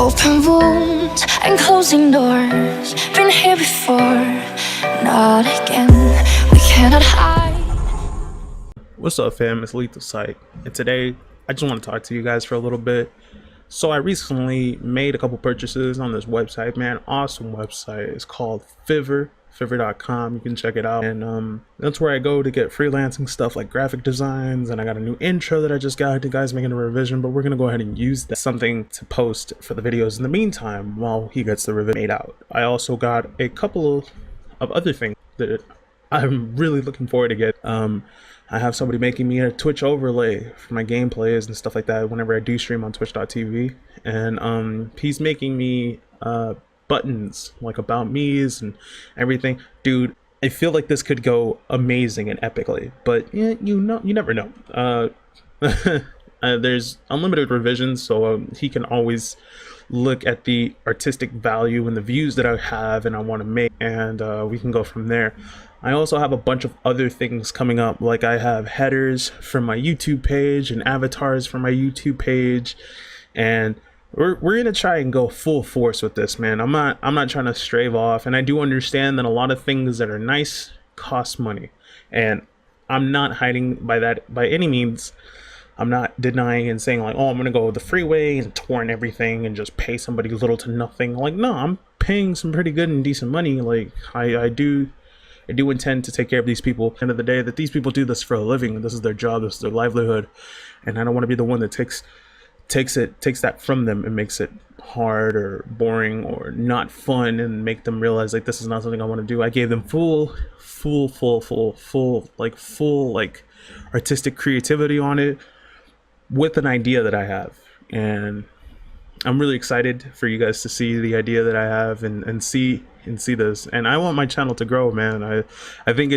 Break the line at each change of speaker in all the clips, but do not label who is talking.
Open wounds and closing doors. Been here before, not again. We cannot hide.
What's up, fam? It's lethalsight, and today I just want to talk to you guys for a little bit. So I recently made a couple purchases on this website, man. Awesome website. It's called fiverr.com. You can check it out, and that's where I go to get freelancing stuff like graphic designs. And I got a new intro that I just got. The guy's making a revision, but we're gonna go ahead and use that something to post for the videos in the meantime while he gets the revision made out. I also got a couple of other things that I'm really looking forward to get. I have somebody making me a Twitch overlay for my gameplays and stuff like that whenever I do stream on twitch.tv, and he's making me buttons like about me's and everything. Dude, I feel like this could go amazing and epically, but yeah, you never know. There's unlimited revisions, so he can always look at the artistic value and the views that I have and I want to make, and we can go from there. I also have a bunch of other things coming up, like I have headers from my YouTube page and avatars for my YouTube page, and we're gonna try and go full force with this, man. I'm not trying to stray off, and I do understand that a lot of things that are nice cost money, and I'm not hiding by that by any means. I'm not denying and saying like, oh, I'm gonna go the freeway and torrent everything and just pay somebody little to nothing. Like, no, I'm paying some pretty good and decent money. Like, I do intend to take care of these people. At the end of the day, that these people do this for a living. This is their job. This is their livelihood, and I don't want to be the one that takes that from them and makes it hard or boring or not fun and make them realize like this is not something I want to do. I gave them full artistic creativity on it with an idea that I have, and I'm really excited for you guys to see the idea that I have and see this. And I want my channel to grow, man. I think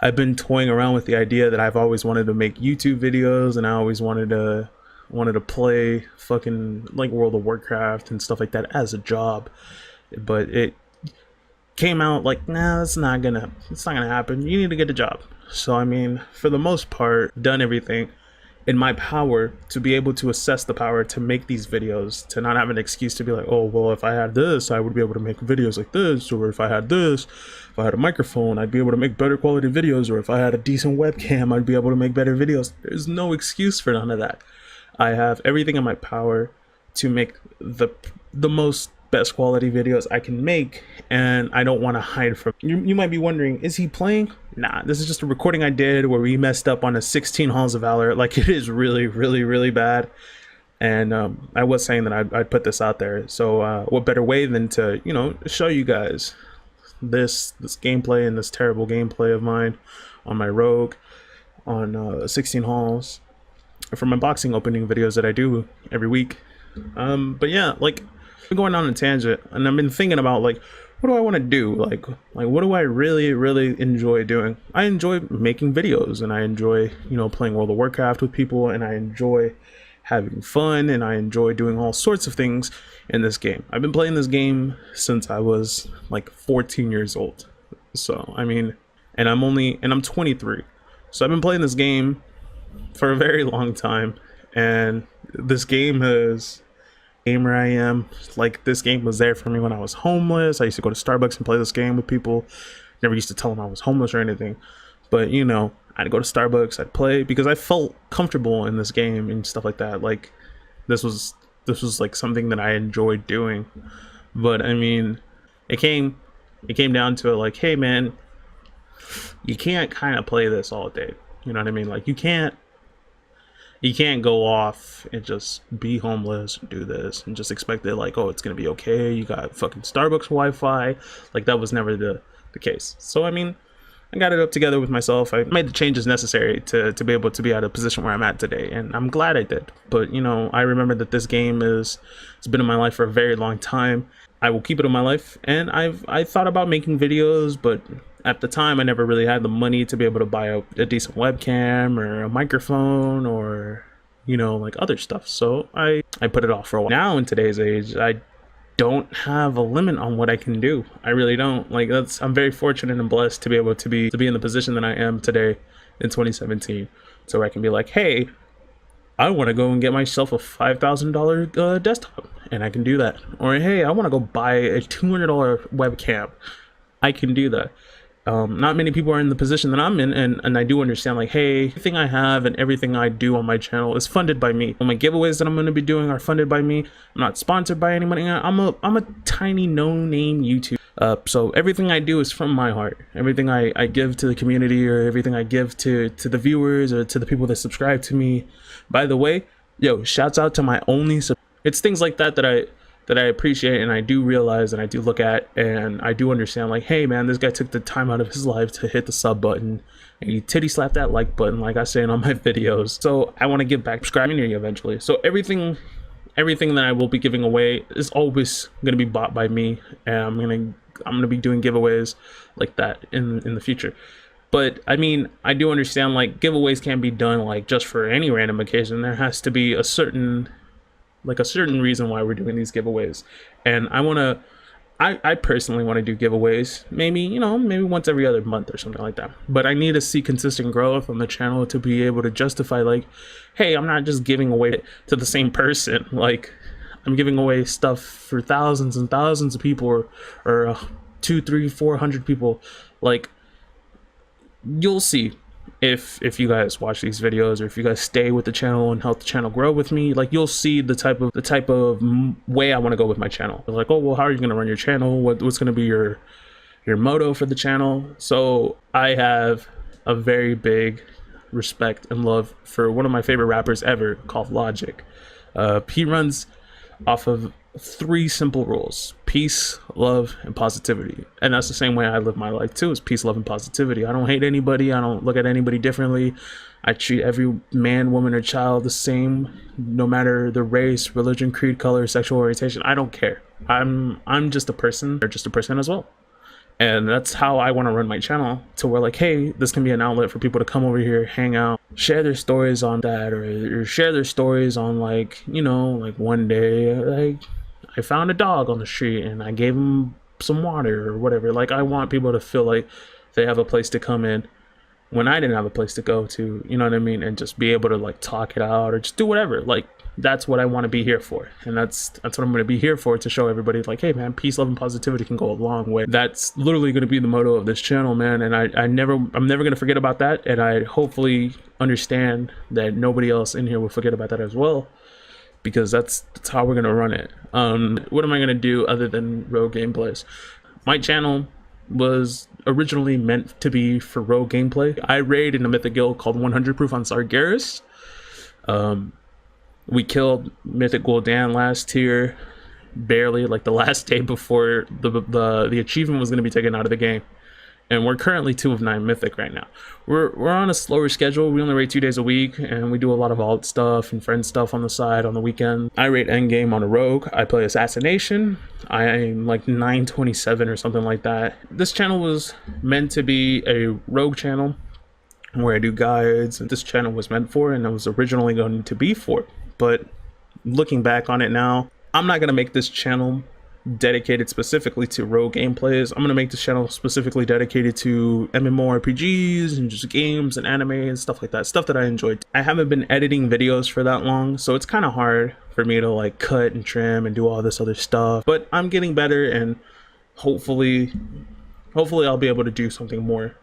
I've been toying around with the idea that I've always wanted to make YouTube videos, and I always wanted to play fucking like World of Warcraft and stuff like that as a job, but it came out like, nah, it's not gonna happen. You need to get a job. So I mean, for the most part, done everything in my power to be able to assess the power to make these videos, to not have an excuse to be like, oh, well, if I had this, I would be able to make videos like this, or if I had this, if I had a microphone, I'd be able to make better quality videos, or if I had a decent webcam, I'd be able to make better videos. There's no excuse for none of that. I have everything in my power to make the most best quality videos I can make, and I don't want to hide from you. Might be wondering, is he playing? Nah, this is just a recording I did where we messed up on a 16 Halls of Valor. Like, it is really bad, and I was saying that I'd put this out there. So what better way than to, you know, show you guys this gameplay and this terrible gameplay of mine on my Rogue on 16 Halls for my boxing opening videos that I do every week. But yeah, like, I'm going on a tangent, and I've been thinking about like, what do I want to do? Like what do I really enjoy doing? I enjoy making videos, and I enjoy, you know, playing World of Warcraft with people, and I enjoy having fun, and I enjoy doing all sorts of things in this game. I've been playing this game since I was like 14 years old. So I mean, and I'm 23. So I've been playing this game for a very long time, and this game has gamer I am. Like, this game was there for me when I was homeless. I used to go to Starbucks and play this game with people. Never used to tell them I was homeless or anything, but you know, I'd go to Starbucks, I'd play because I felt comfortable in this game and stuff like that. Like, this was like something that I enjoyed doing. But I mean, it came down to it, like, hey man, you can't kind of play this all day. You know what I mean? Like, you can't go off and just be homeless and do this and just expect it like, oh, it's gonna be okay, you got fucking Starbucks Wi-Fi. Like, that was never the case. So I mean, I got it up together with myself. I made the changes necessary to be able to be at a position where I'm at today, and I'm glad I did. But you know, I remember that this game it's been in my life for a very long time. I will keep it in my life, and I thought about making videos, but at the time I never really had the money to be able to buy a decent webcam or a microphone or, you know, like other stuff. So I put it off for a while. Now in today's age, I don't have a limit on what I can do. I really don't. Like, I'm very fortunate and blessed to be able to be in the position that I am today in 2017. So I can be like, hey, I want to go and get myself a $5,000 desktop, and I can do that. Or hey, I want to go buy a $200 webcam. I can do that. Not many people are in the position that I'm in, and I do understand, like, hey, everything I have and everything I do on my channel is funded by me. All my giveaways that I'm going to be doing are funded by me. I'm not sponsored by anybody. I'm a tiny no-name YouTube. So everything I do is from my heart. Everything I give to the community, or everything I give to the viewers, or to the people that subscribe to me. By the way, yo, shouts out to my only it's things like that that I appreciate, and I do realize, and I do look at, and I do understand, like, hey man, this guy took the time out of his life to hit the sub button, and he titty slapped that like button, like I say in all my videos. So I want to give back subscribing to you eventually. So everything that I will be giving away is always going to be bought by me, and I'm gonna be doing giveaways like that in the future. But I mean, I do understand, like, giveaways can't be done like just for any random occasion. There has to be a certain reason why we're doing these giveaways. And I personally want to do giveaways, maybe once every other month or something like that. But I need to see consistent growth on the channel to be able to justify, like, hey, I'm not just giving away to the same person. Like, I'm giving away stuff for thousands and thousands of people, or 200, 300, 400 people. Like, you'll see if you guys watch these videos, or if you guys stay with the channel and help the channel grow with me, like, you'll see the type of way I want to go with my channel. Like, oh well, how are you going to run your channel? What's going to be your motto for the channel? So I have a very big respect and love for one of my favorite rappers ever, called Logic. He runs off of 3 simple rules: peace, love, and positivity. And that's the same way I live my life too, is peace, love, and positivity. I don't hate anybody. I don't look at anybody differently. I treat every man, woman, or child the same, no matter the race, religion, creed, color, sexual orientation. I don't care. I'm just a person. They're just a person as well. And that's how I want to run my channel, to where, like, hey, this can be an outlet for people to come over here, hang out, share their stories on that, or share their stories on, like, like, one day, like, I found a dog on the street and I gave him some water or whatever. Like, I want people to feel like they have a place to come in when I didn't have a place to go to, you know what I mean? And just be able to, like, talk it out, or just do whatever. Like, that's what I want to be here for. And that's what I'm going to be here for, to show everybody, like, hey man, peace, love, and positivity can go a long way. That's literally going to be the motto of this channel, man. And I'm never going to forget about that. And I hopefully understand that nobody else in here will forget about that as well, because that's how we're going to run it. What am I going to do other than rogue gameplays? My channel was originally meant to be for rogue gameplay. I raid in a mythic guild called 100 Proof on Sargeras. We killed Mythic Gul'dan last tier, barely, like the last day before the achievement was going to be taken out of the game. And we're currently 2 of 9 mythic right now. We're on a slower schedule. We only raid 2 days a week, and we do a lot of alt stuff and friend stuff on the side on the weekend. I raid endgame on a rogue. I play assassination. I'm like 927 or something like that. This channel was meant to be a rogue channel where I do guides, and this channel was meant for, and it was originally going to be for. But looking back on it now, I'm not gonna make this channel dedicated specifically to rogue gameplays. I'm gonna make this channel specifically dedicated to MMORPGs and just games and anime and stuff like that, stuff that I enjoyed. I haven't been editing videos for that long, so it's kind of hard for me to, like, cut and trim and do all this other stuff, but I'm getting better, and hopefully I'll be able to do something more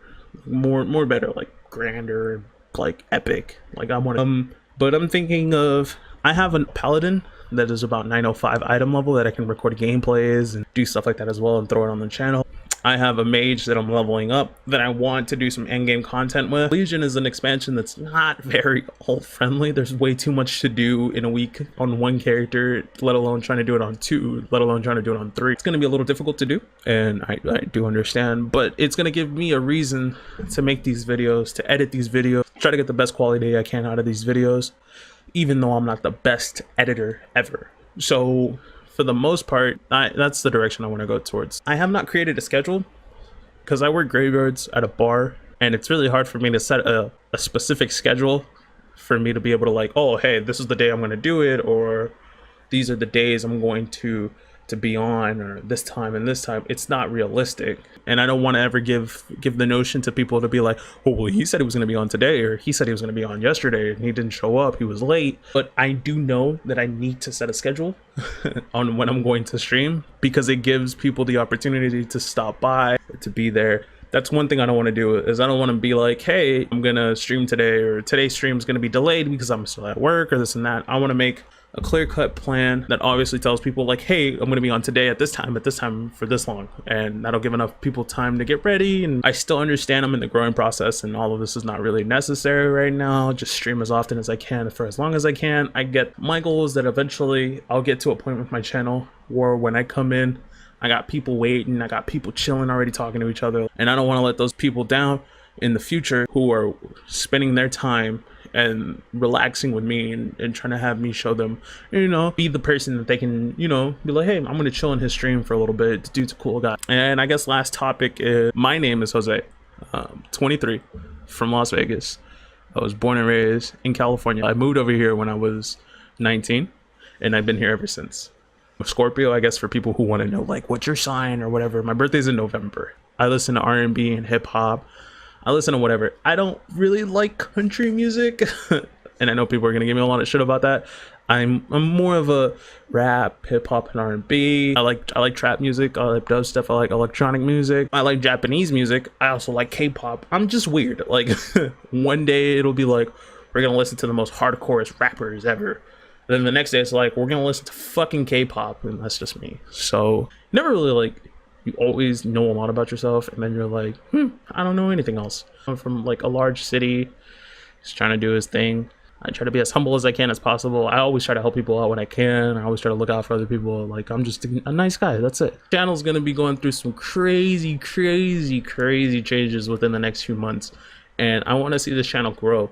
better, like grander, like epic. Like, I want to but I'm thinking of, I have a paladin that is about 905 item level that I can record gameplays and do stuff like that as well and throw it on the channel. I have a mage that I'm leveling up that I want to do some endgame content with. Legion is an expansion that's not very alt friendly. There's way too much to do in a week on 1 character, let alone trying to do it on 2, let alone trying to do it on 3. It's going to be a little difficult to do, and I do understand, but it's going to give me a reason to make these videos, to edit these videos, try to get the best quality I can out of these videos, even though I'm not the best editor ever. So for the most part, that's the direction I want to go towards. I have not created a schedule because I work graveyards at a bar, and it's really hard for me to set a specific schedule for me to be able to, like, oh hey, this is the day I'm going to do it, or these are the days I'm going to to be on, or this time and this time. It's not realistic, and I don't want to ever give the notion to people to be like, oh well, he said he was going to be on today, or he said he was going to be on yesterday and he didn't show up, he was late. But I do know that I need to set a schedule on when I'm going to stream, because it gives people the opportunity to stop by, to be there. That's one thing I don't want to do, is I don't want to be like, hey, I'm gonna stream today, or today's stream is gonna be delayed because I'm still at work, or this and that. I want to make a clear-cut plan that obviously tells people like, hey, I'm gonna be on today at this time for this long, and that'll give enough people time to get ready. And I still understand I'm in the growing process and all of this is not really necessary right now. Just stream as often as I can for as long as I can. I get my goal is that eventually I'll get to a point with my channel where when I come in, I got people waiting, I got people chilling already talking to each other, and I don't want to let those people down in the future who are spending their time and relaxing with me and trying to have me show them, you know, be the person that they can, you know, be like, hey, I'm gonna chill in his stream for a little bit. The dude's a cool guy. And I guess last topic is, my name is Jose, 23, from Las Vegas. I was born and raised in California. I moved over here when I was 19, and I've been here ever since. Scorpio, I guess, for people who want to know like what's your sign or whatever. My birthday's in November. I listen to R&B and hip hop. I listen to whatever. I don't really like country music, and I know people are gonna give me a lot of shit about that. I'm more of a rap, hip hop, and R&B. I like trap music. I like dubstep. I like electronic music. I like Japanese music. I also like K-pop. I'm just weird. Like one day it'll be like, we're gonna listen to the most hardcore rappers ever. Then the next day it's like, we're gonna listen to fucking K-pop, and that's just me. So never really like, you always know a lot about yourself, and then you're like, I don't know anything else. I'm from like a large city. He's trying to do his thing. I try to be as humble as I can as possible. I always try to help people out when I can. I always try to look out for other people. Like, I'm just a nice guy. That's it. Channel's gonna be going through some crazy changes within the next few months, and I want to see this channel grow.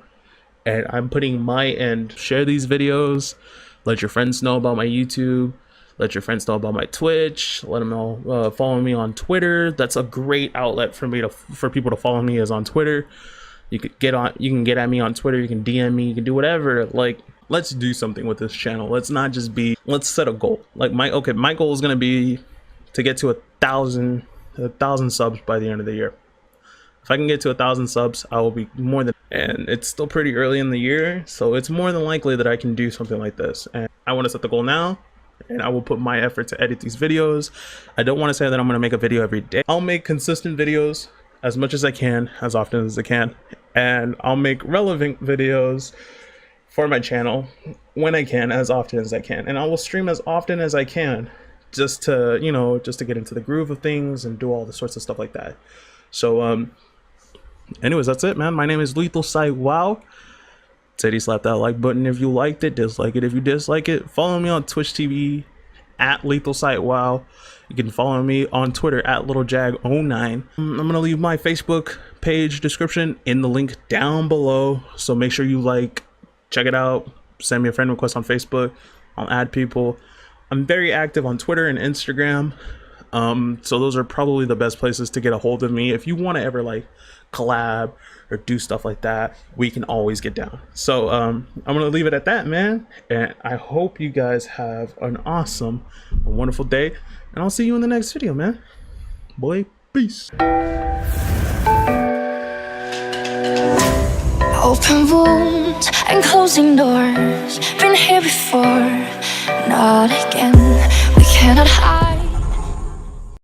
And I'm putting my end. Share these videos. Let your friends know about my YouTube. Let your friends know about my Twitch. Let them know. Follow me on Twitter. That's a great outlet for people to follow me, is on Twitter. You can get at me on Twitter. You can DM me. You can do whatever. Like, let's do something with this channel. Let's not just be. Let's set a goal. Like my goal is gonna be to get to 1,000 subs by the end of the year. If I can get to 1,000 subs, I will be more than. And it's still pretty early in the year, so it's more than likely that I can do something like this. And I want to set the goal now, and I will put my effort to edit these videos. I don't want to say that I'm going to make a video every day. I'll make consistent videos as much as I can, as often as I can, and I'll make relevant videos for my channel when I can, as often as I can, and I will stream as often as I can, just to, you know, just to get into the groove of things and do all the sorts of stuff like that. So anyways, that's it, man. My name is lethalsight. Wow. Teddy, slap that like button if you liked it. Dislike it if you dislike it. Follow me on Twitch TV at lethalsight. Wow. You can follow me on Twitter at littlejag09. I'm gonna leave my Facebook page description in the link down below, so make sure you check it out. Send me a friend request on Facebook. I'll add people. I'm very active on Twitter and Instagram. So those are probably the best places to get a hold of me. If you want to ever collab or do stuff like that, we can always get down. So I'm gonna leave it at that, man, and I hope you guys have an awesome, wonderful day, and I'll see you in the next video, man. Boy, peace.
Open wounds and closing doors. Been here before, not again. We cannot hide.